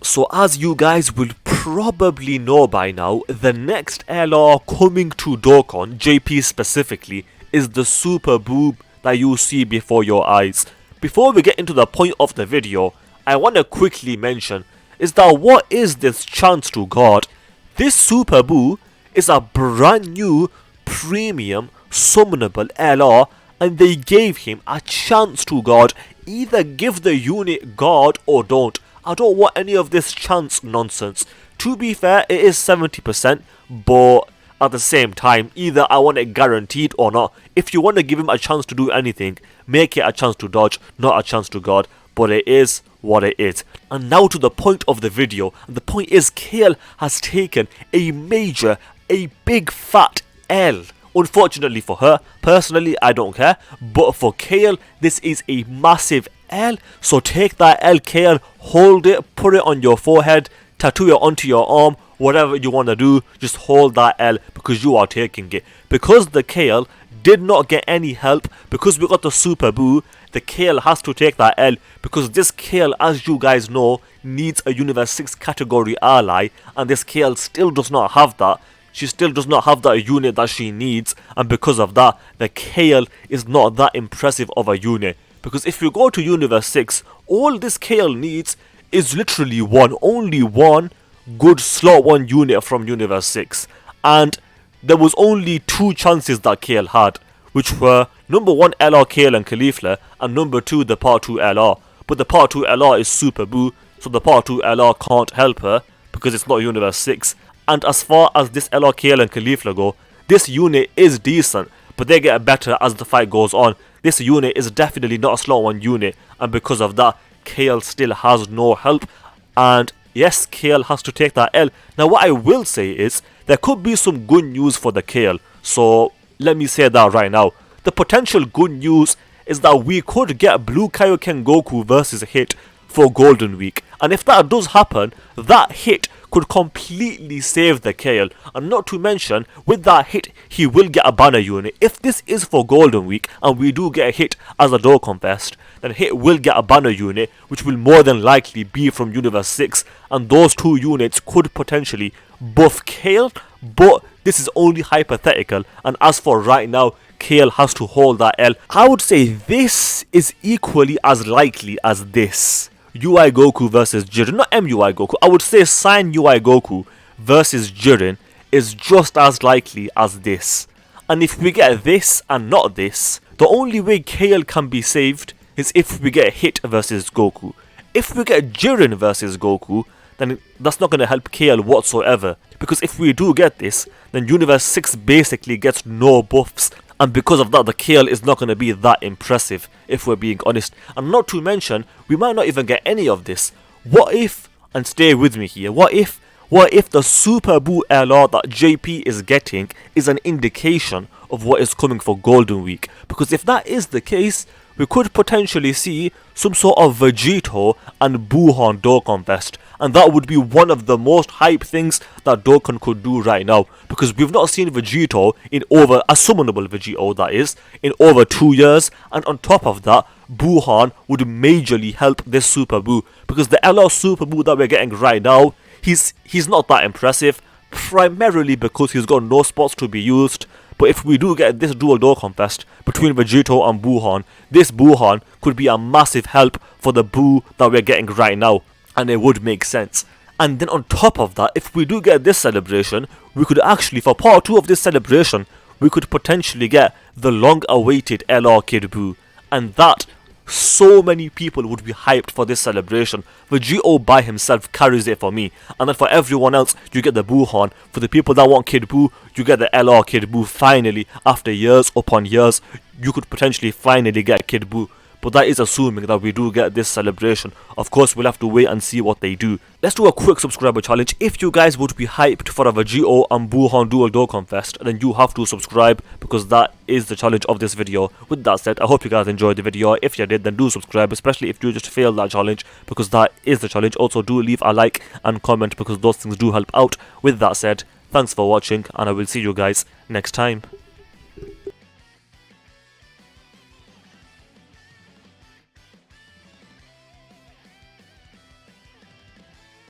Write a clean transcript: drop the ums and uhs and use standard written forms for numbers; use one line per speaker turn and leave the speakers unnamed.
So as you guys will probably know by now, the next LR coming to Dokkan, JP specifically, is the Super Boob that you see before your eyes. Before we get into the point of the video, I want to quickly mention is that what is this chance to God? This Super Boo is a brand new premium summonable LR, and they gave him a chance to God. Either give the unit God or don't. I don't want any of this chance nonsense. To be fair, it is 70%, but at the same time, either I want it guaranteed or not. If you want to give him a chance to do anything, make it a chance to dodge, not a chance to God. But it is what it is. And now to the point of the video. And the point is, Kale has taken a big fat L. Unfortunately for her, personally I don't care, but for Kale this is a massive L. So take that L, Kale, hold it, put it on your forehead, tattoo it onto your arm, whatever you want to do, just hold that L because you are taking it. Because the Kale did not get any help, because we got the Super Boo, the Kale has to take that L, because this Kale, as you guys know, needs a Universe 6 category ally, and this Kale still does not have that. She still does not have that unit that she needs, and because of that, the Kale is not that impressive of a unit. Because if you go to Universe 6, all this Kale needs is literally only one good slot 1 unit from Universe 6. And there was only 2 chances that Kale had, which were number 1 LR Kale and Caulifla, and number 2 the Part 2 LR. But the Part 2 LR is Super Boo, so the Part 2 LR can't help her because it's not Universe 6. And as far as this LR Kale and Caulifla go, this unit is decent, but they get better as the fight goes on. This unit is definitely not a slot 1 unit, and because of that, Kale still has no help. And yes, Kale has to take that L. Now what I will say is, there could be some good news for the Kale. So let me say that right now. The potential good news is that we could get Blue Kaioken Goku versus Hit for Golden Week. And if that does happen, that Hit could completely save the Kale. And not to mention, with that Hit, he will get a banner unit. If this is for Golden Week, and we do get a Hit as a Dokkan Fest, then Hit will get a banner unit, which will more than likely be from Universe 6. And those 2 units could potentially buff Kale, but this is only hypothetical. And as for right now, Kale has to hold that L. I would say this is equally as likely as this. UI Goku versus Jiren, not MUI Goku. I would say Saiyan UI Goku versus Jiren is just as likely as this. And if we get this and not this, the only way Kale can be saved is if we get Hit versus Goku. If we get Jiren versus Goku, then that's not going to help Kale whatsoever. Because if we do get this, then Universe 6 basically gets no buffs. And because of that, the Kale is not going to be that impressive, if we're being honest. And not to mention, we might not even get any of this. What if, and stay with me here, what if the Super Boo LR that JP is getting is an indication of what is coming for Golden Week? Because if that is the case, we could potentially see some sort of Vegito and Gohan Dokkan Fest. And that would be one of the most hype things that Dokkan could do right now. Because we've not seen Vegito in over, a summonable Vegito that is, in over 2 years. And on top of that, Gohan would majorly help this Super Boo. Because the LR Super Boo that we're getting right now, he's not that impressive. Primarily because he's got no spots to be used. But if we do get this dual Dokkan Fest between Vegito and Gohan, this Gohan could be a massive help for the Boo that we're getting right now. And it would make sense. And then on top of that, if we do get this celebration, we could actually, for part 2 of this celebration, we could potentially get the long-awaited LR Kid Boo. And that, so many people would be hyped for this celebration. Vegito by himself carries it for me. And then for everyone else, you get the Gohan. For the people that want Kid Boo, you get the LR Kid Boo. Finally, after years upon years, you could potentially finally get Kid Boo. But that is assuming that we do get this celebration. Of course, we'll have to wait and see what they do. Let's do a quick subscriber challenge. If you guys would be hyped for a Vegito and Gohan dual Dokkan Fest, then you have to subscribe, because that is the challenge of this video. With that said, I hope you guys enjoyed the video. If you did, then do subscribe, especially if you just failed that challenge, because that is the challenge. Also, do leave a like and comment, because those things do help out. With that said, thanks for watching, and I will see you guys next time.